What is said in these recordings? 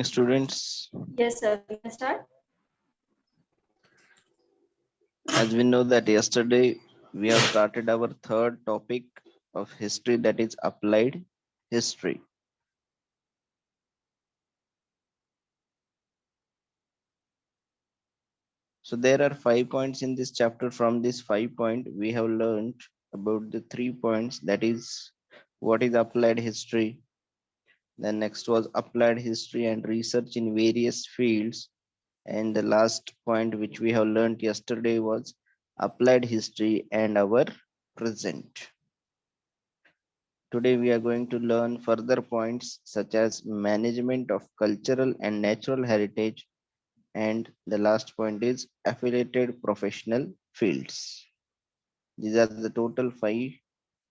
Students, Yes, sir. We can start. as we know that yesterday we have started our third topic of history, that is applied history. So there are 5 points in this chapter. From this 5 point, we have learned about the 3 points, that is what is applied history. Then next was applied history and research in various fields. And the last point which we have learned yesterday was applied history and our present. Today we are going to learn further points such as management of cultural and natural heritage, and the last point is affiliated professional fields. These are the total 5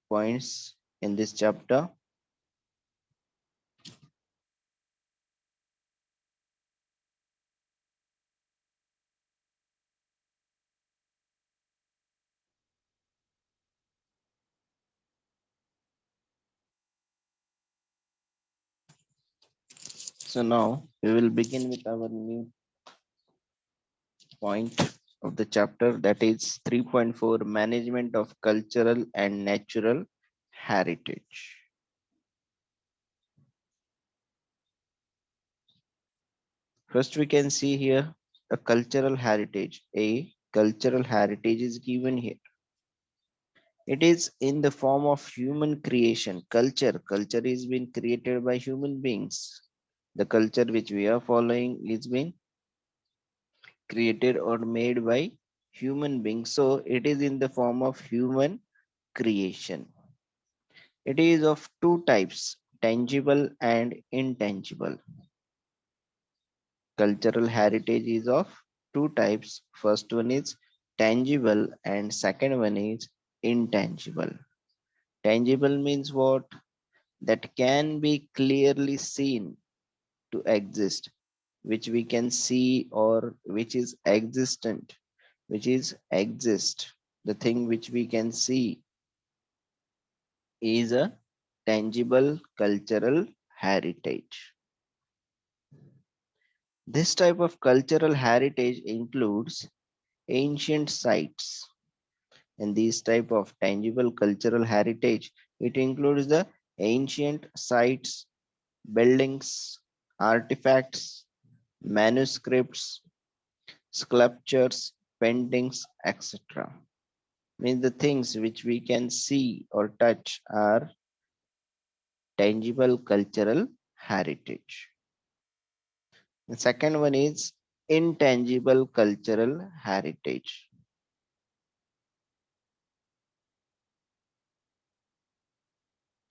points in this chapter. So now we will begin with our new point of the chapter, that is 3.4, management of cultural and natural heritage. First, we can see here a cultural heritage. A cultural heritage is given here. It is in the form of human creation. Culture is being created by human beings. The culture which we are following is being created or made by human beings. So it is in the form of human creation. It is of two types, tangible and intangible. Cultural heritage is of two types. First one is tangible and second one is intangible. Tangible means what? That can be clearly seen to exist, which we can see, or which is existent, which is exist. The thing which we can see is a tangible cultural heritage. This type of cultural heritage includes ancient sites, and these type of tangible cultural heritage, it includes the ancient sites, buildings, artifacts, manuscripts, sculptures, paintings, etc. Means the things which we can see or touch are tangible cultural heritage. The second one is intangible cultural heritage.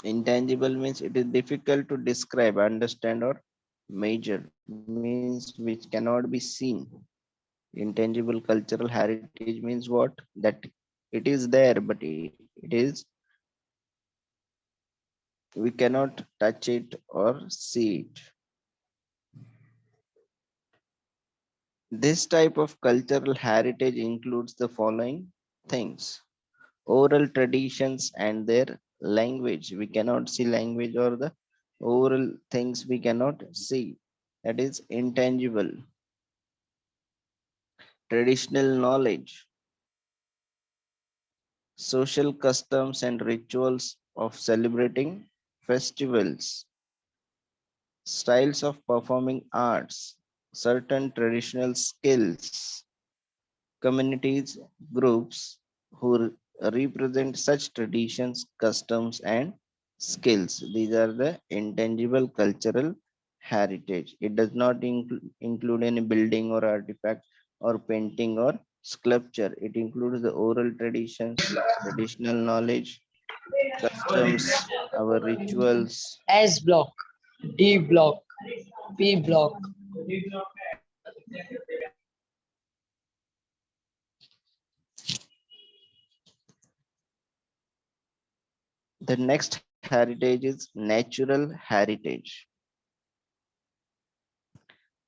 Intangible means it is difficult to describe, understand, or measure. Means which cannot be seen. Intangible cultural heritage means what? That it is there, but it is, we cannot touch it or see it. This type of cultural heritage includes the following things: oral traditions and their language. We cannot see language or the oral things we cannot see. That is intangible. Traditional knowledge, social customs and rituals of celebrating festivals, styles of performing arts, certain traditional skills, communities, groups who represent such traditions, customs, and skills. These are the intangible cultural heritage. It does not include any building or artifact or painting or sculpture. It includes the oral traditions, traditional knowledge, customs, our rituals. S block, D block, P block. The next heritage is natural heritage.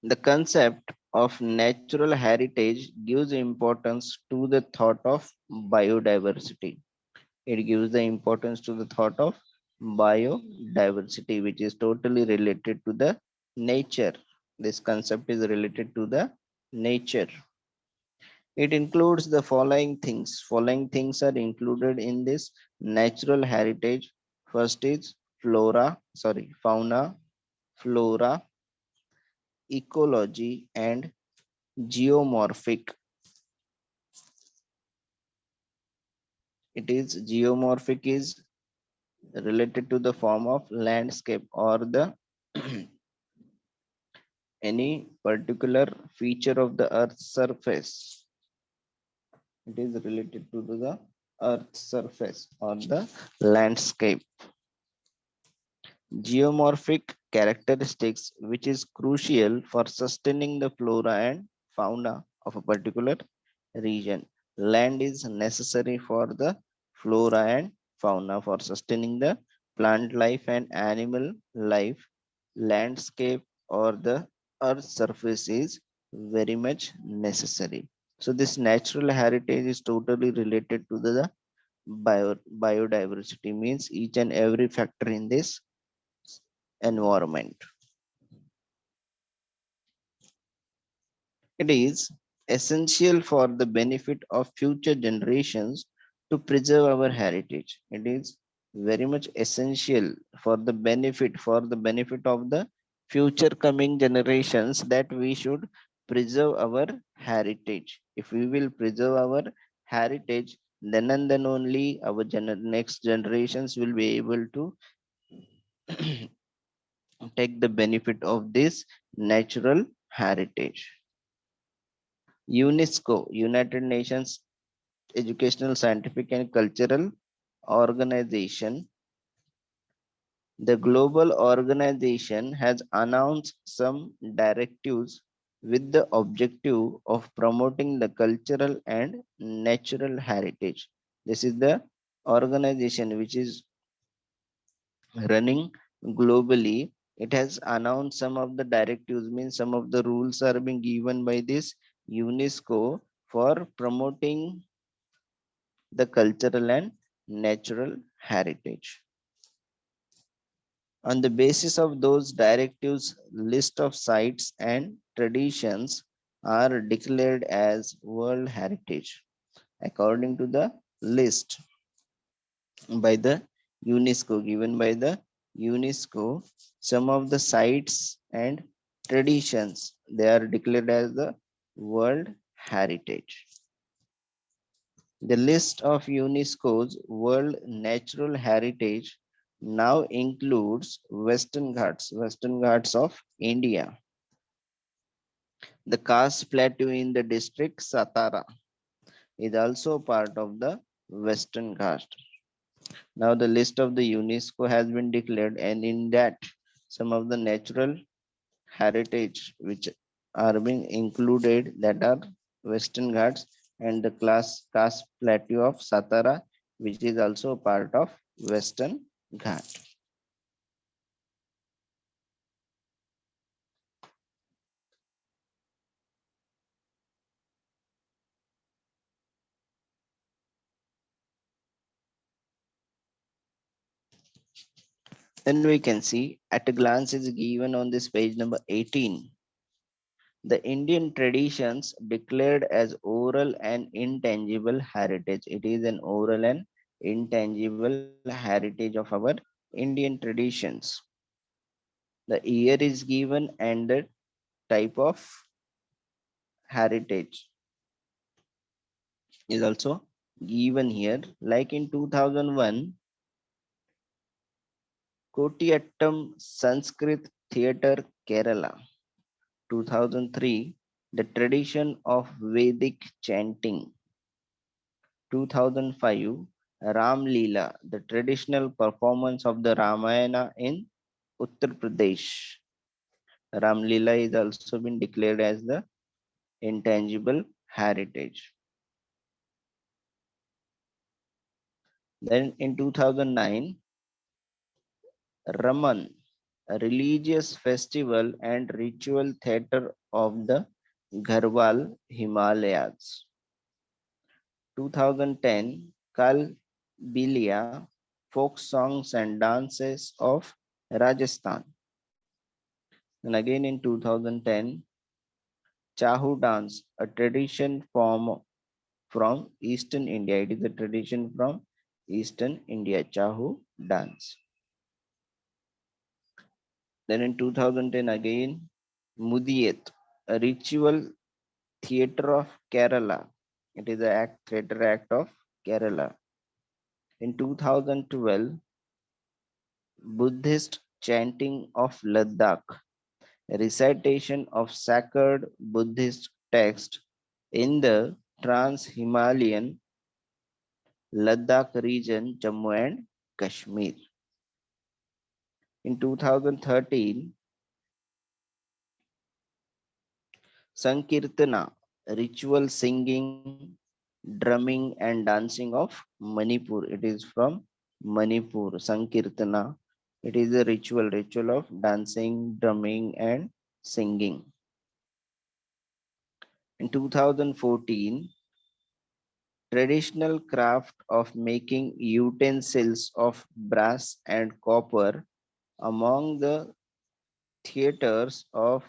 The concept of natural heritage gives importance to the thought of biodiversity. It gives the importance to the thought of biodiversity, which is totally related to the nature. This concept is related to the nature. It includes the following things. Following things are included in this natural heritage. First is fauna, flora, ecology, and geomorphic. It is geomorphic is related to the form of landscape or the any particular feature of the earth's surface. It is related to the earth's surface or the landscape. Geomorphic characteristics which is crucial for sustaining the flora and fauna of a particular region. Land is necessary for the flora and fauna for sustaining the plant life and animal life. Landscape or the earth surface is very much necessary. So this natural heritage is totally related to the biodiversity, means each and every factor in this environment. It is essential for the benefit of future generations to preserve our heritage. It is very much essential for the benefit of the future coming generations that we should preserve our heritage. If we will preserve our heritage, then and then only our next generations will be able to take the benefit of this natural heritage. UNESCO, United Nations Educational, Scientific and Cultural Organization. The global organization has announced some directives with the objective of promoting the cultural and natural heritage. This is the organization which is running globally. It has announced some of the directives, means some of the rules are being given by this UNESCO for promoting the cultural and natural heritage. On the basis of those directives, list of sites and traditions are declared as World Heritage. According to the list by the UNESCO, given by the UNESCO, some of the sites and traditions they are declared as the World Heritage. The list of UNESCO's World Natural Heritage now includes Western Ghats of India, the Khas Plateau in the district Satara is also part of the Western Ghats. Now the list of the UNESCO has been declared, and in that some of the natural heritage which are being included, that are Western Ghats and the Khas Plateau of Satara, which is also part of Western Ghat. Then we can see at a glance is given on this page number 18. The Indian traditions declared as oral and intangible heritage. It is an oral and intangible heritage of our Indian traditions. The year is given and the type of heritage is also given here. Like in 2001, Kotiyattam Sanskrit Theatre, Kerala. 2003, the tradition of Vedic chanting. 2005, Ram Leela, the traditional performance of the Ramayana in Uttar Pradesh. Ram Leela is also been declared as the intangible heritage. Then in 2009, Raman, a religious festival and ritual theatre of the Garhwal Himalayas. 2010, Kal Bilia, folk songs and dances of Rajasthan. And again in 2010, Chahu dance, a tradition form from Eastern India. It is a tradition from Eastern India, Chahu dance. Then in 2010 again, Mudiyat, a ritual theatre of Kerala. It is a theatre act of Kerala. In 2012, Buddhist chanting of Ladakh, recitation of sacred Buddhist text in the Trans-Himalayan Ladakh region, Jammu and Kashmir. In 2013, Sankirtana, ritual singing, drumming and dancing of Manipur. It is from Manipur, Sankirtana. It is a ritual of dancing, drumming and singing. In 2014, traditional craft of making utensils of brass and copper among the theatres of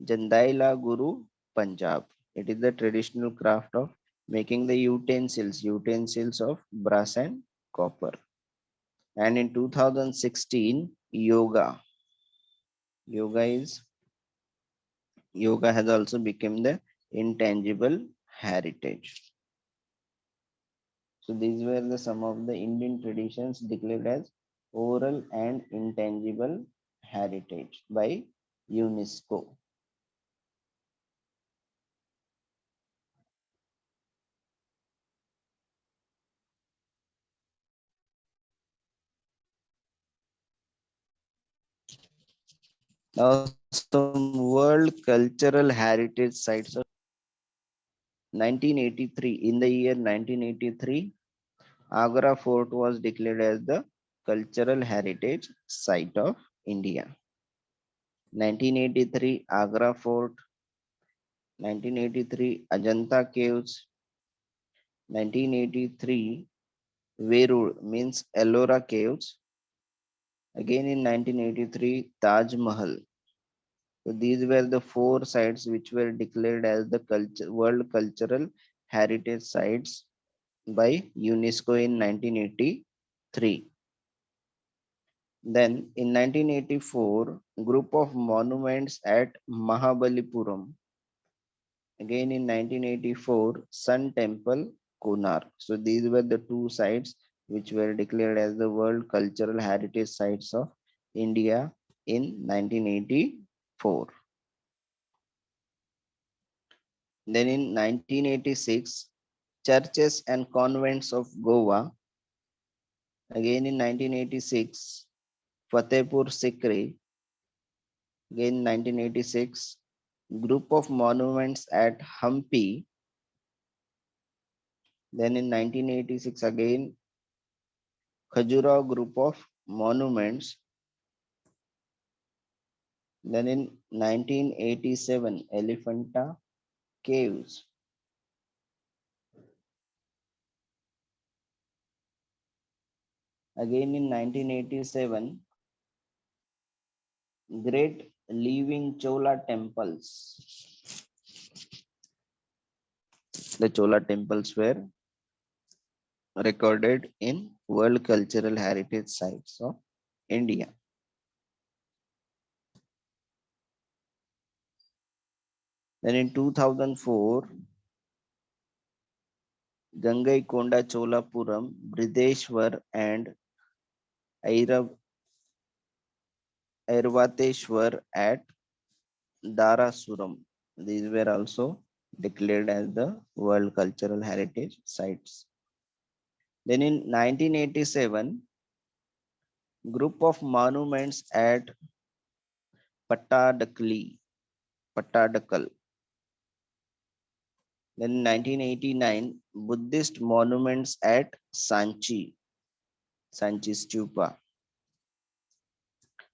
Jandaila Guru, Punjab. It is the traditional craft of making the utensils of brass and copper. And in 2016, yoga is yoga has also become the intangible heritage. So these were the some of the Indian traditions declared as oral and intangible heritage by UNESCO. Now some world cultural heritage sites of 1983. In the year 1983, Agra Fort was declared as the cultural heritage site of India. 1983 Agra Fort, 1983 Ajanta Caves, 1983 Verur means Ellora Caves. Again in 1983 Taj Mahal. So these were the four sites which were declared as the World Cultural Heritage Sites by UNESCO in 1983. Then in 1984, group of monuments at Mahabalipuram. Again in 1984, Sun Temple, Kunar. So these were the two sites which were declared as the World Cultural Heritage Sites of India in 1984. Then in 1986, churches and convents of Goa. Again in 1986, Fatehpur Sikri. Again 1986, group of monuments at Hampi. Then in 1986 again, Khajuraho group of monuments. Then in 1987, Elephanta Caves. Again in 1987, Great Living Chola Temples. The Chola temples were recorded in World Cultural Heritage Sites of India. Then in 2004, Gangaikonda Cholapuram, Brideshwar and Airvateshwar at Darasuram. These were also declared as the World Cultural Heritage Sites. Then in 1987, group of monuments at Pattadakal. Then in 1989, Buddhist monuments at Sanchi Stupa.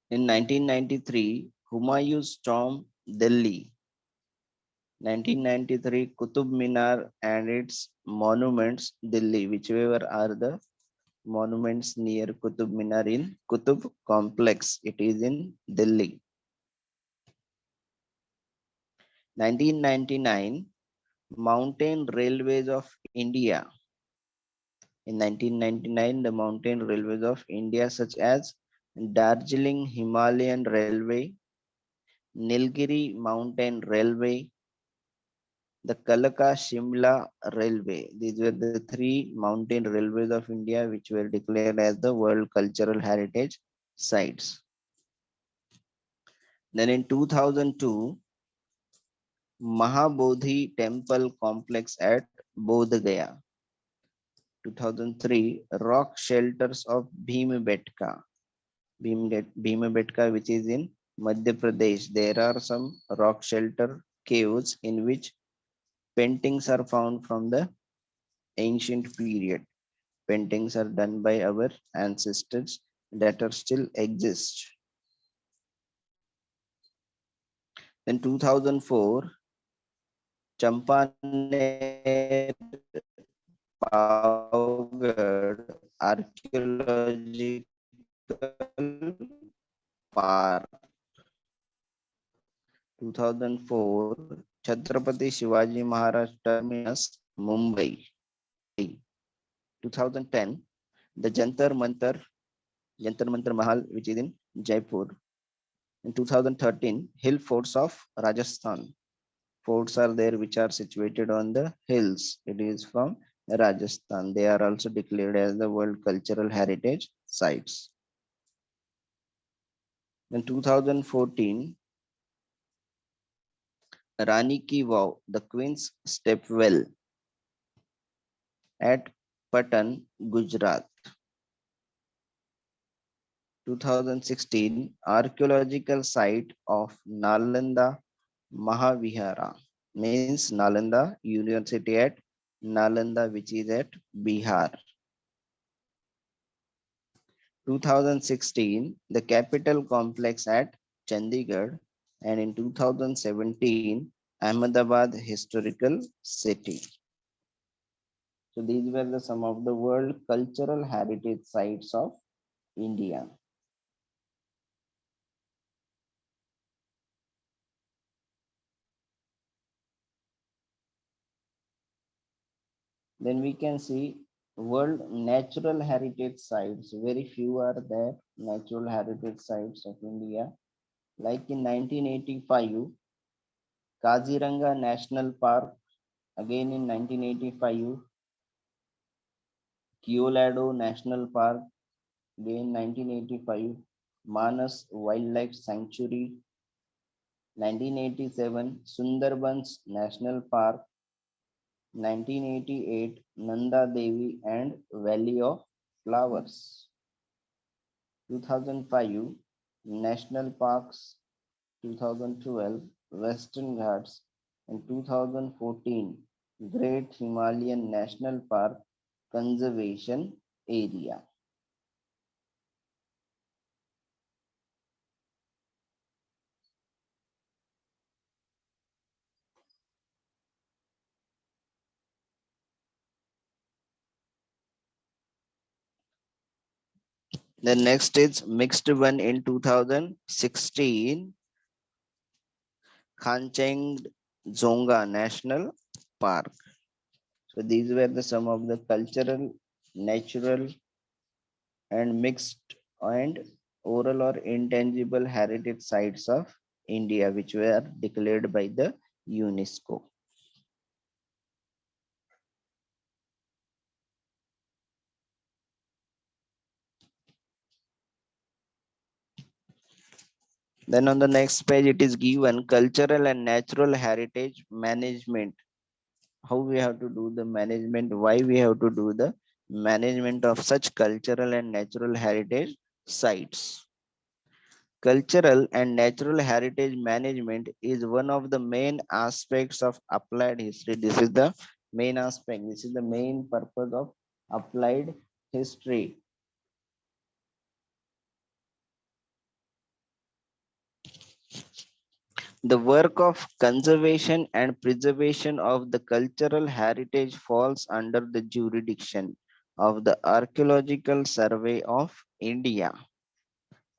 In 1993, Humayun's tomb, Delhi. 1993, Qutub Minar and its monuments, Delhi, whichever are the monuments near Qutub Minar in Qutub complex. It is in Delhi. 1999, Mountain Railways of India. In 1999, the Mountain Railways of India, such as Darjeeling Himalayan Railway, Nilgiri Mountain Railway, the Kalaka Shimla Railway. These were the three mountain railways of India which were declared as the World Cultural Heritage Sites. Then in 2002, Mahabodhi Temple Complex at Bodh Gaya. 2003, rock shelters of Bhimbetka. Bhimbetka, which is in Madhya Pradesh. There are some rock shelter caves in which paintings are found from the ancient period. Paintings are done by our ancestors that are still exist. In 2004, Champaner Pavagad Archaeological Park. 2004, Chhatrapati Shivaji Maharaj Terminus, Mumbai. 2010, the Jantar Mantar Mahal, which is in Jaipur. In 2013, hill forts of Rajasthan. Forts are there which are situated on the hills. It is from Rajasthan. They are also declared as the World Cultural Heritage Sites. In 2014, Rani Ki Vav, the Queen's Stepwell at Patan, Gujarat. 2016, archaeological site of Nalanda Mahavihara, means Nalanda University at Nalanda, which is at Bihar. 2016, the capital complex at Chandigarh, and in 2017, Ahmedabad Historical City. So these were the some of the World Cultural Heritage Sites of India. Then we can see World Natural Heritage Sites. Very few are there, natural heritage sites of India. Like in 1985, Kaziranga National Park. Again in 1985, Kiolado National Park. Again 1985, Manas Wildlife Sanctuary. 1987, Sundarbans National Park. 1988, Nanda Devi and Valley of Flowers. 2005, National Parks. 2012, Western Ghats, and 2014, Great Himalayan National Park Conservation Area. The next is mixed one in 2016, Khancheng Zonga National Park. So these were the some of the cultural, natural, and mixed and oral or intangible heritage sites of India, which were declared by the UNESCO. Then on the next page, it is given cultural and natural heritage management. How we have to do the management, why we have to do the management of such cultural and natural heritage sites. Cultural and natural heritage management is one of the main aspects of applied history. This is the main aspect. This is the main purpose of applied history. The work of conservation and preservation of the cultural heritage falls under the jurisdiction of the Archaeological Survey of India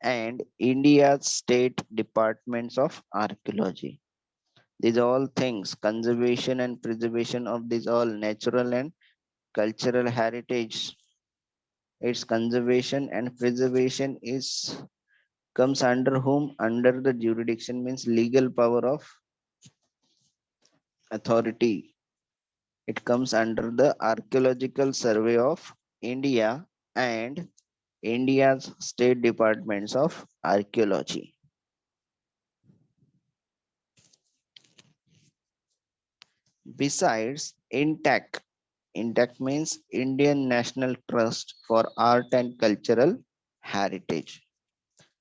and India's state departments of archaeology. These all things, conservation and preservation of these all natural and cultural heritage. Its conservation and preservation is comes under whom? Under the jurisdiction means legal power of authority. It comes under the Archaeological Survey of India and India's state departments of archaeology. Besides INTAC, INTAC means Indian National Trust for Art and Cultural Heritage.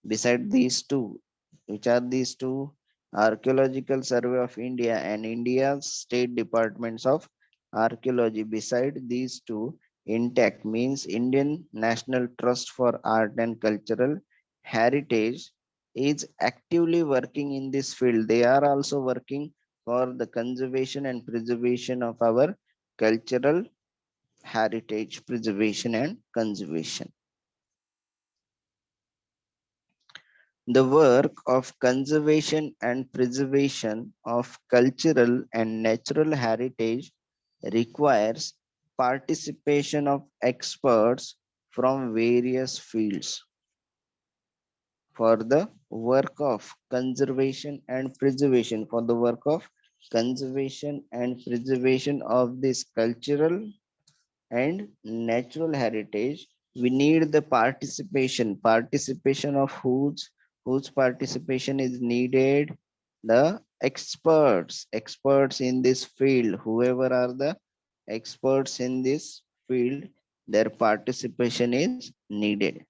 Beside these two, which are these two? Archaeological Survey of India and India's state departments of archaeology. Beside these two, INTAC means Indian National Trust for Art and Cultural Heritage is actively working in this field. They are also working for the conservation and preservation of our cultural heritage, preservation and conservation. The work of conservation and preservation of cultural and natural heritage requires participation of experts from various fields. For the work of conservation and preservation, for the work of conservation and preservation of this cultural and natural heritage, we need the participation of whose participation is needed? The experts in this field, whoever are the experts in this field, their participation is needed.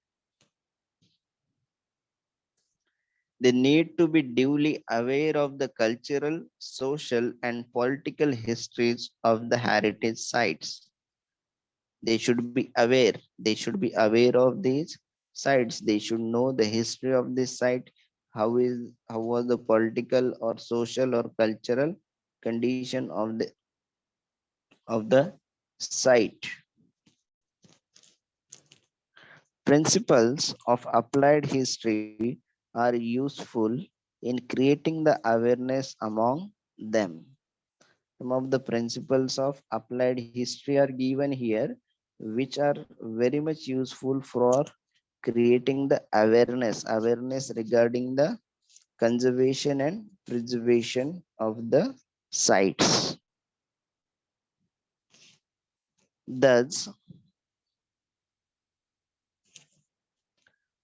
They need to be duly aware of the cultural, social and political histories of the heritage sites. They should be aware. They should be aware of these sites. They should know the history of this site. How was the political or social or cultural condition of the site. Principles of applied history are useful in creating the awareness among them. Some of the principles of applied history are given here, which are very much useful for creating the awareness regarding the conservation and preservation of the sites. Thus,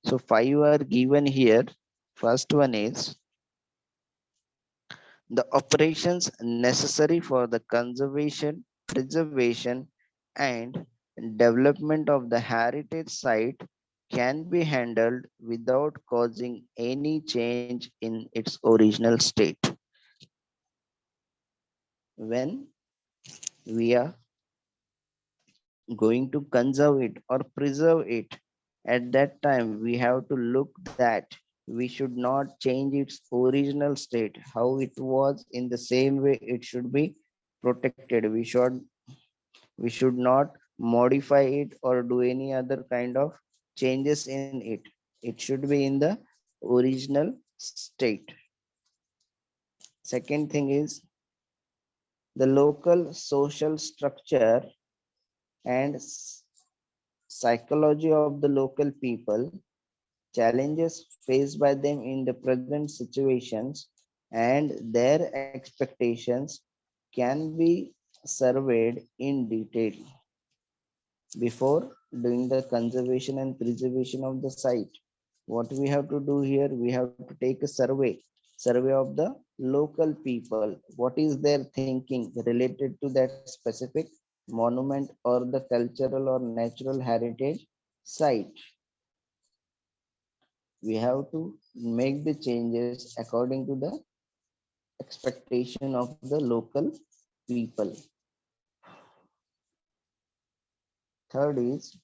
so five are given here. First one is the operations necessary for the conservation, preservation, and development of the heritage site can be handled without causing any change in its original state. When we are going to conserve it or preserve it, at that time we have to look that we should not change its original state, how it was. In the same way it should be protected. We should not modify it or do any other kind of changes in it. It should be in the original state. Second thing is the local social structure and psychology of the local people, challenges faced by them in the present situations, and their expectations can be surveyed in detail before doing the conservation and preservation of the site. What we have to do here, we have to take a survey of the local people. What is their thinking related to that specific monument or the cultural or natural heritage site? We have to make the changes according to the expectation of the local people. Third is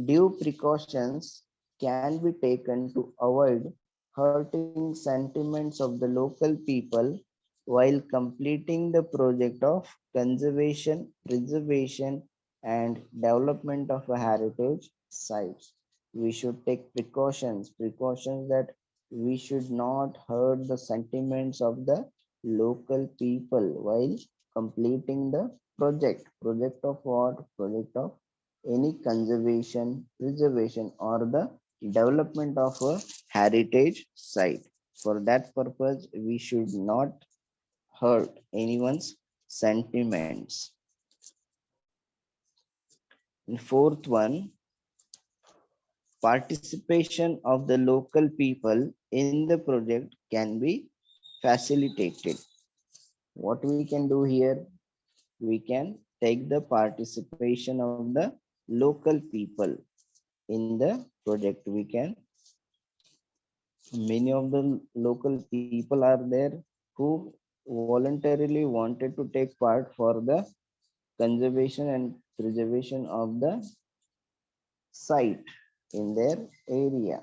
due precautions can be taken to avoid hurting sentiments of the local people while completing the project of conservation, preservation, and development of a heritage sites. We should take precautions that we should not hurt the sentiments of the local people while completing the project. Project of what? Project of any conservation, preservation, or the development of a heritage site. For that purpose, we should not hurt anyone's sentiments. And fourth one, participation of the local people in the project can be facilitated. What we can do here, we can take the participation of the local people in the project. We can, many of the local people are there who voluntarily wanted to take part for the conservation and preservation of the site in their area.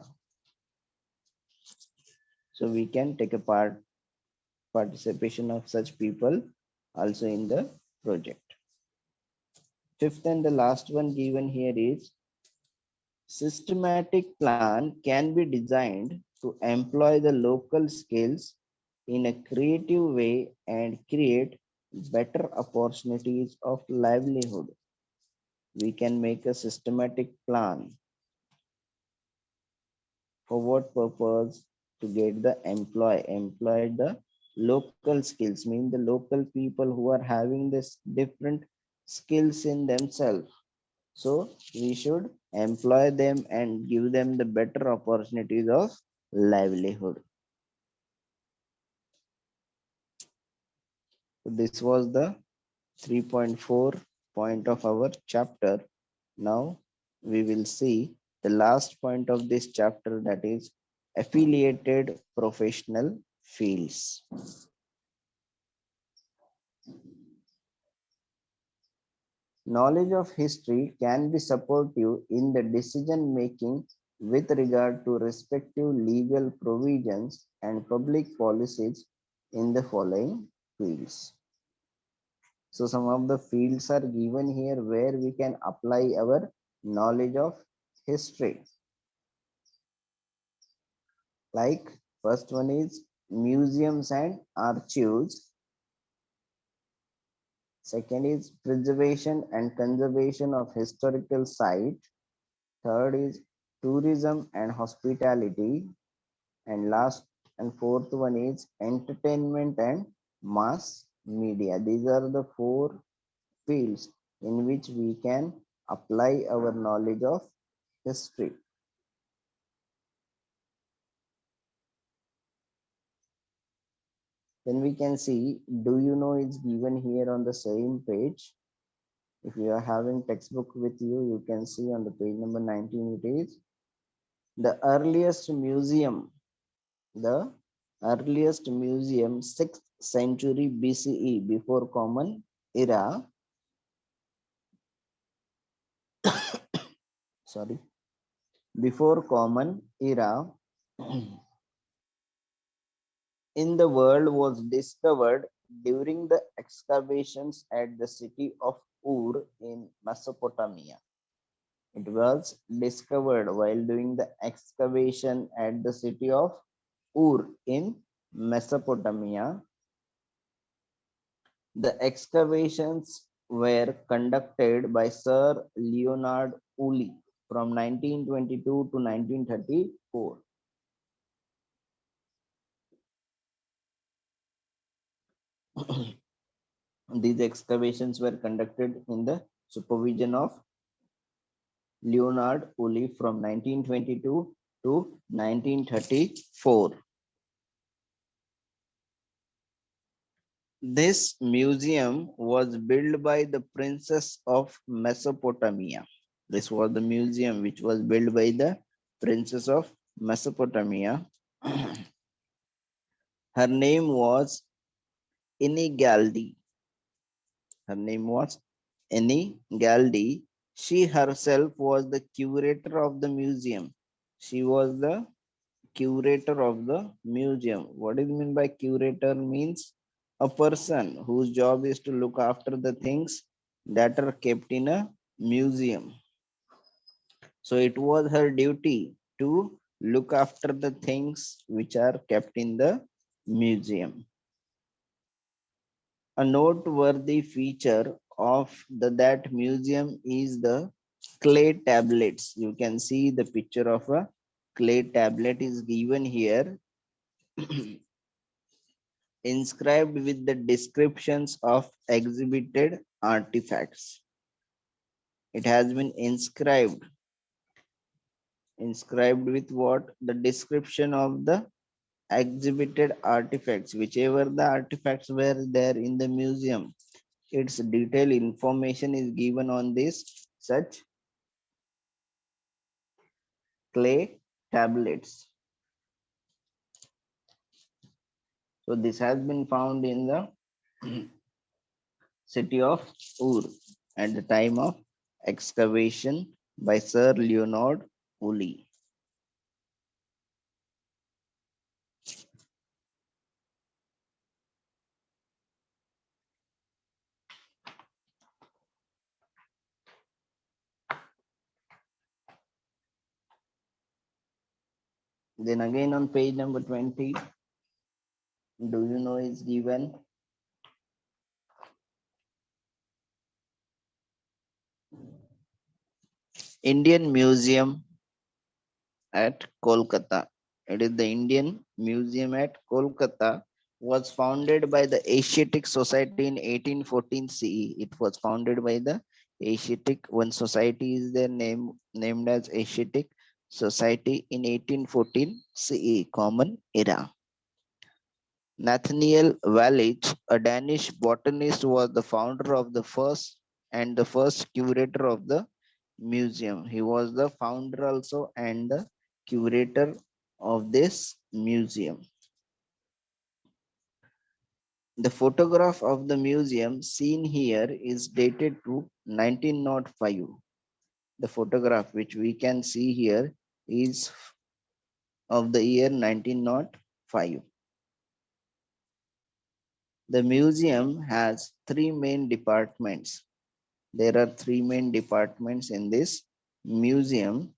So we can take a participation of such people also in the project. Fifth and the last one given here is systematic plan can be designed to employ the local skills in a creative way and create better opportunities of livelihood. We can make a systematic plan. For what purpose? To get the employ the local skills, mean the local people who are having this different skills in themselves. So we should employ them and give them the better opportunities of livelihood. So this was the 3.4 point of our chapter. Now we will see the last point of this chapter, that is affiliated professional fields. Knowledge of history can be supportive in the decision making with regard to respective legal provisions and public policies in the following fields. So some of the fields are given here where we can apply our knowledge of history. Like first one is museums and archives. Second is preservation and conservation of historical site. Third is tourism and hospitality. And last and fourth one is entertainment and mass media. These are the four fields in which we can apply our knowledge of history. Then we can see, do you know it's given here on the same page. If you are having textbook with you, you can see on the page number 19 it is the earliest museum, the earliest museum 6th century BCE, before common era. Sorry, before common era in the world was discovered during the excavations at the city of Ur in Mesopotamia. It was discovered while doing the excavation at the city of Ur in Mesopotamia. The excavations were conducted by Sir Leonard Woolley from 1922 to 1934. These excavations were conducted in the supervision of Leonard Woolley from 1922 to 1934. This museum was built by the Princess of Mesopotamia. This was the museum which was built by the Princess of Mesopotamia. Her name was Inigaldi. Her name was Inigaldi. She herself was the curator of the museum. She was the curator of the museum. What is mean by curator? Means a person whose job is to look after the things that are kept in a museum. So it was her duty to look after the things which are kept in the museum. A noteworthy feature of that museum is the clay tablets. You can see the picture of a clay tablet is given here, inscribed with the descriptions of exhibited artifacts. It has been inscribed with what? The description of the exhibited artifacts, whichever the artifacts were there in the museum, its detailed information is given on this such clay tablets. So this has been found in the city of Ur at the time of excavation by Sir Leonard Woolley. Then again on page number 20, do you know is given Indian Museum at Kolkata. It is the Indian Museum at Kolkata was founded by the Asiatic Society in 1814 CE. It was founded by the Asiatic, one society is their name named as Asiatic Society in 1814 CE, Common Era. Nathaniel Wallich, a Danish botanist, was the founder of the first and the first curator of the museum. He was the founder also and the curator of this museum. The photograph of the museum seen here is dated to 1905. The photograph which we can see here is of the year 1905. The museum has three main departments. There are three main departments in this museum,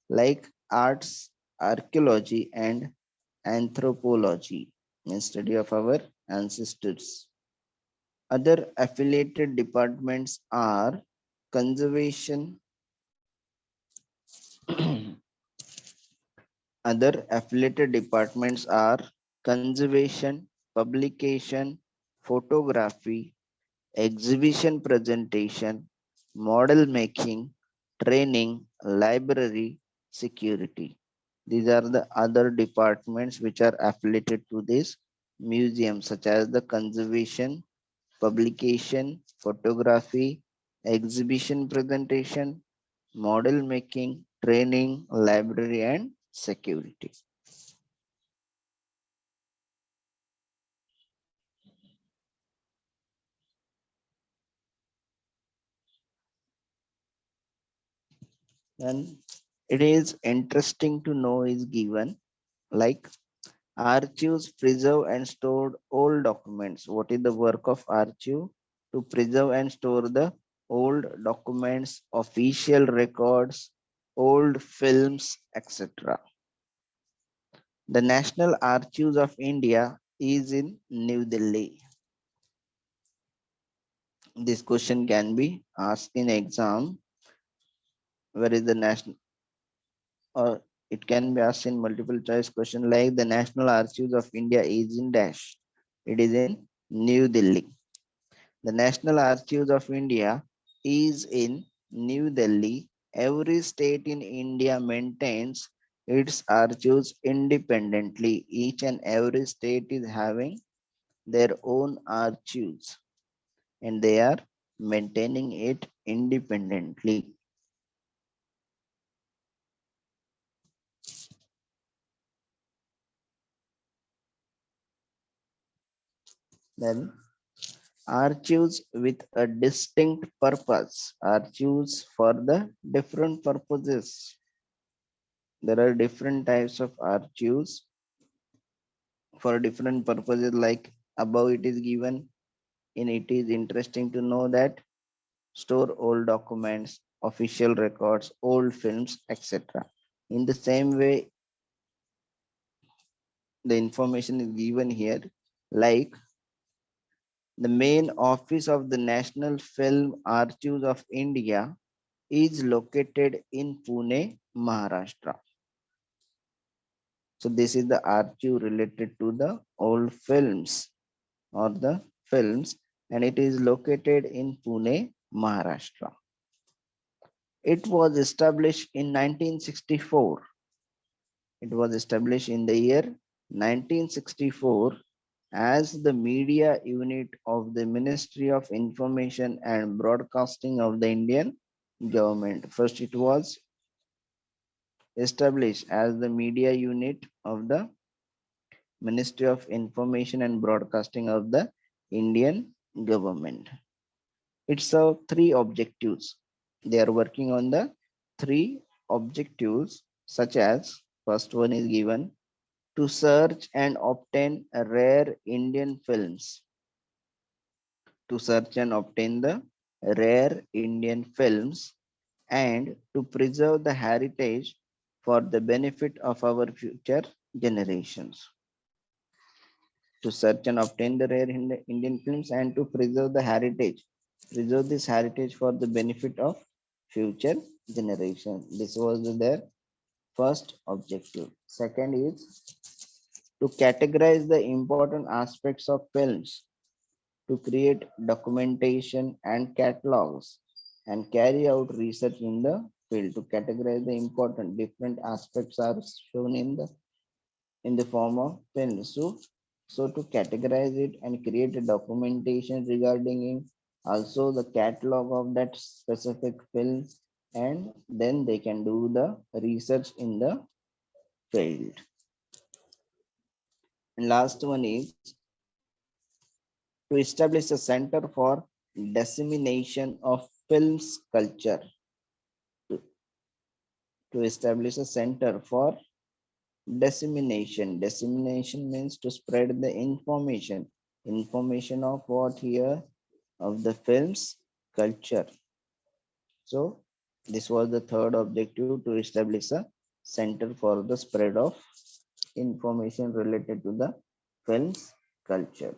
like arts, archaeology, and anthropology, in study of our ancestors. Other affiliated departments are conservation. Other affiliated departments are conservation, publication, photography, exhibition presentation, model making, training, library, security. These are the other departments which are affiliated to this museum, such as the conservation, publication, photography, exhibition presentation, model making, training, library, and security. And it is interesting to know is given like archives preserve and store old documents. What is the work of archive? To preserve and store the old documents, official records, old films, etc. The National Archives of India is in New Delhi. This question can be asked in exam. Where is the national, or it can be asked in multiple choice question like the National Archives of India is in dash. It is in New Delhi. The National Archives of India is in New Delhi. Every state in India maintains its archives independently. Each and every state is having their own archives and they are maintaining it independently. Then archives with a distinct purpose, archives for the different purposes. There are different types of archives for different purposes, like above it is given. In it is interesting to know that store old documents, official records, old films, etc. In the same way, the information is given here, like The main office of the National Film Archives of India is located in Pune, Maharashtra. So this is the archive related to the old films or the films, and it is located in Pune, Maharashtra. It was established in 1964. It was established in the year 1964 as the media unit of the Ministry of Information and Broadcasting of the Indian government. First, it was established as the media unit of the Ministry of Information and Broadcasting of the Indian government. It served three objectives. They are working on the three objectives, such as first one is given to search and obtain rare Indian films. To search and obtain the rare Indian films and to preserve the heritage for the benefit of our future generations. To search and obtain the rare Indian films and to preserve the heritage. Preserve this heritage for the benefit of future generation. This was their first objective. Second is to categorize the important aspects of films, to create documentation and catalogs, and carry out research in the field. To categorize the important different aspects are shown in the form of films. So to categorize it and create a documentation regarding it, also the catalog of that specific film, and then they can do the research in the field. And last one is to establish a center for dissemination of films culture. To, to establish a center for dissemination. Dissemination means to spread the information. Information of what here? Of the film's culture. So this was the third objective, to establish a center for the spread of information related to the film's culture.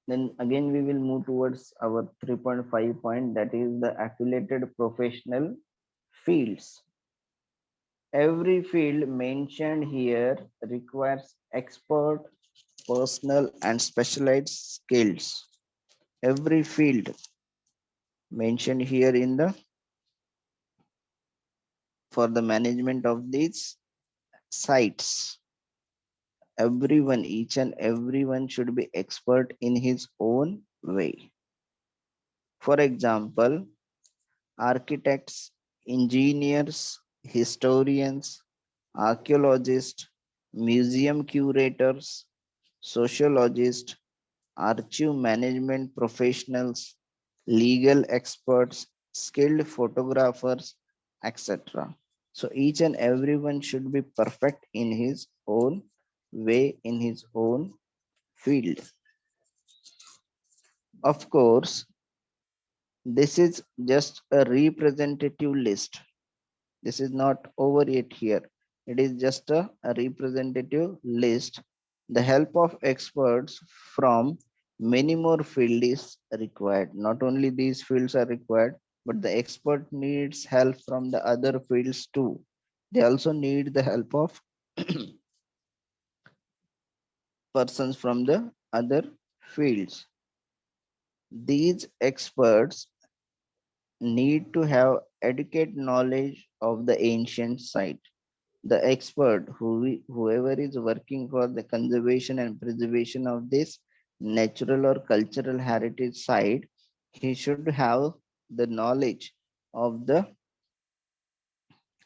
Then again we will move towards our 3.5 point, that is the affiliated professional fields. Every field mentioned here requires expert, personal and specialized skills. Every field mentioned here in the for the management of these sites, everyone, each and everyone should be expert in his own way. For example, architects, engineers, historians, archaeologists, museum curators, sociologists, archive management professionals, legal experts, skilled photographers, etc. So each and everyone should be perfect in his own way, in his own field. Of course, this is just a representative list. This is not over yet here. It is just a representative list. The help of experts from many more fields is required. Not only these fields are required, but the expert needs help from the other fields too. They also need the help of persons from the other fields. These experts need to have adequate knowledge of the ancient site. The expert whoever is working for the conservation and preservation of this natural or cultural heritage site, he should have the knowledge of the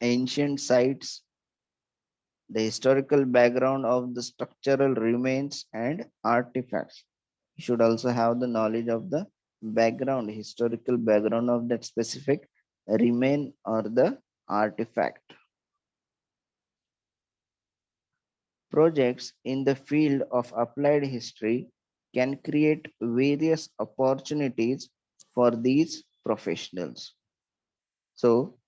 ancient sites, the historical background of the structural remains and artifacts. He should also have the knowledge of the background, historical background of that specific remain or the artifact. Projects in the field of applied history can create various opportunities for these professionals. So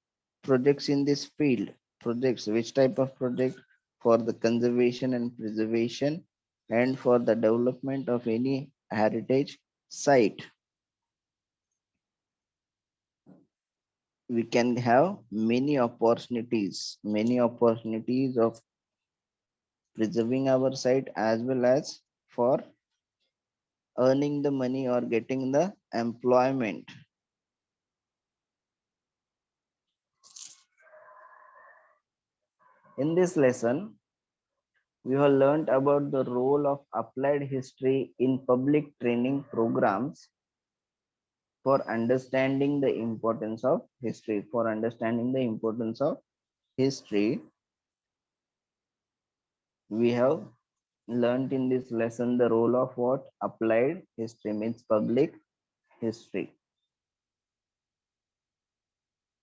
projects in this field. Projects, which type of project? For the conservation and preservation and for the development of any heritage site. We can have many opportunities of preserving our site as well as for earning the money or getting the employment. In this lesson, we have learned about the role of applied history in public training programs for understanding the importance of history. For understanding the importance of history, we have learned in this lesson the role of what? Applied history means public history.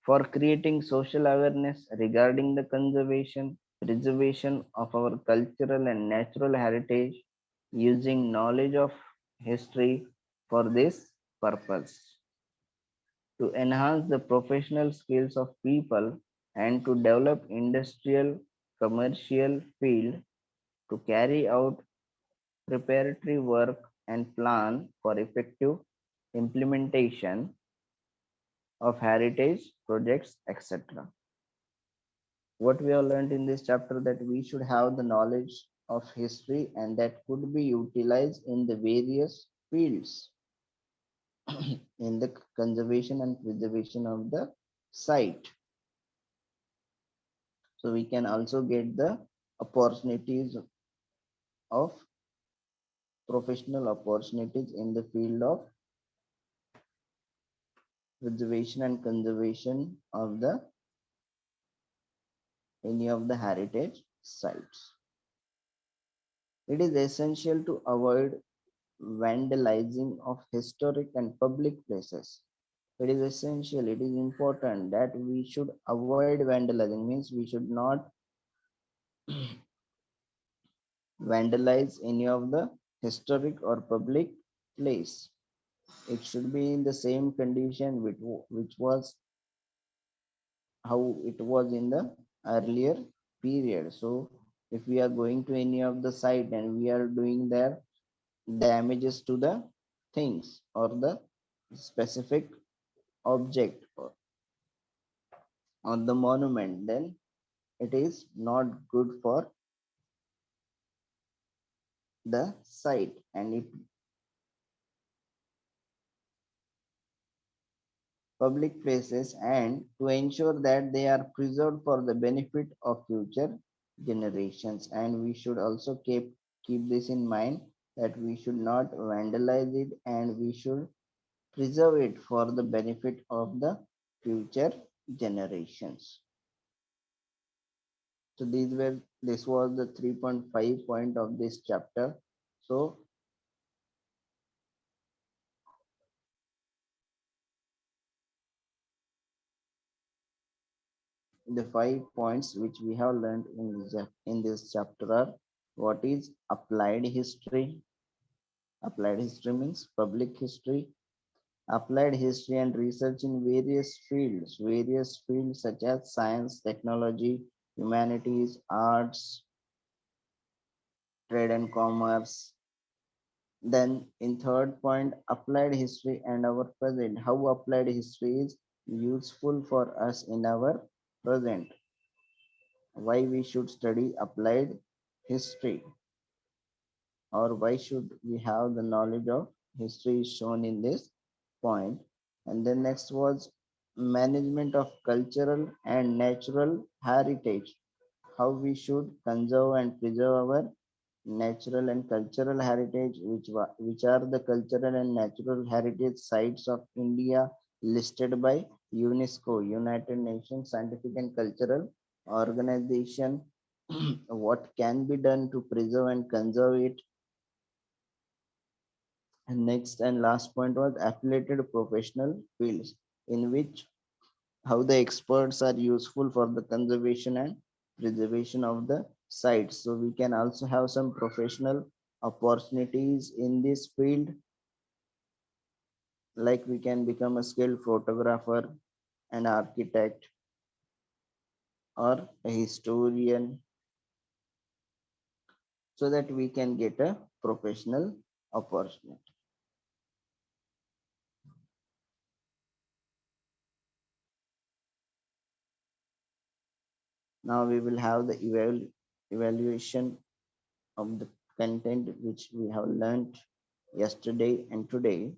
For creating social awareness regarding the conservation, preservation of our cultural and natural heritage using knowledge of history for this purpose. To enhance the professional skills of people and to develop industrial commercial field to carry out preparatory work and plan for effective implementation of heritage projects, etc. What we have learned in this chapter, that we should have the knowledge of history and that could be utilized in the various fields in the conservation and preservation of the site. So we can also get the opportunities of professional opportunities in the field of preservation and conservation of the any of the heritage sites. It is essential to avoid vandalizing of historic and public places. It is essential, it is important that we should avoid vandalizing, means we should not vandalize any of the historic or public place. It should be in the same condition which was how it was in the earlier period. So if we are going to any of the site and we are doing their damages to the things or the specific object on the monument, then it is not good for the site and it public places, and to ensure that they are preserved for the benefit of future generations. And we should also keep this in mind, that we should not vandalize it and we should preserve it for the benefit of the future generations. So this was the 3.5 point of this chapter. So the 5 points which we have learned in this chapter are: what is applied history? Applied history means public history. Applied history and research in various fields such as science, technology, humanities, arts, trade and commerce. Then in third point, applied history and our present. How applied history is useful for us in our present. Why we should study applied history, or why should we have the knowledge of history is shown in this point. And then next was management of cultural and natural heritage, how we should conserve and preserve our natural and cultural heritage, which are the cultural and natural heritage sites of India listed by UNESCO, United Nations Scientific and Cultural Organization. What can be done to preserve and conserve it. And next and last point was affiliated professional fields, in which how the experts are useful for the conservation and preservation of the sites. So we can also have some professional opportunities in this field, like we can become a skilled photographer, an architect, or a historian, so that we can get a professional opportunity. Now we will have the evaluation of the content which we have learned yesterday and today.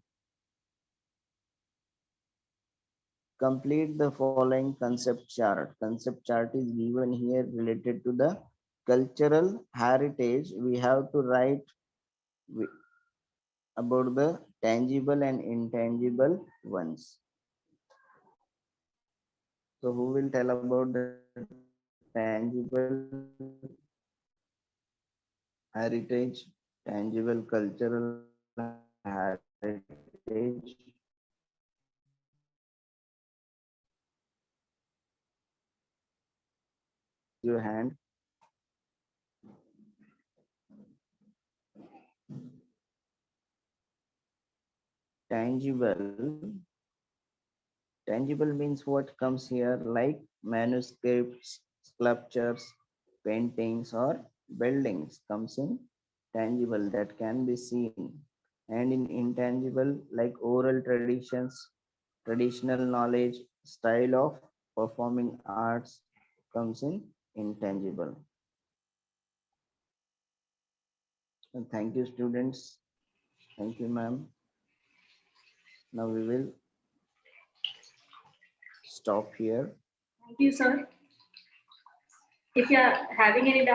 Complete the following concept chart. Concept chart is given here related to the cultural heritage. We have to write about the tangible and intangible ones. So who will tell about the tangible heritage, tangible cultural heritage? Raise your hand. Tangible. Tangible means what comes here, like manuscripts, sculptures, paintings, or buildings comes in tangible that can be seen. And in intangible, like oral traditions, traditional knowledge, style of performing arts comes in intangible. And thank you, students. Thank you, ma'am. Now we will stop here. Thank you, sir. If you are having any doubt,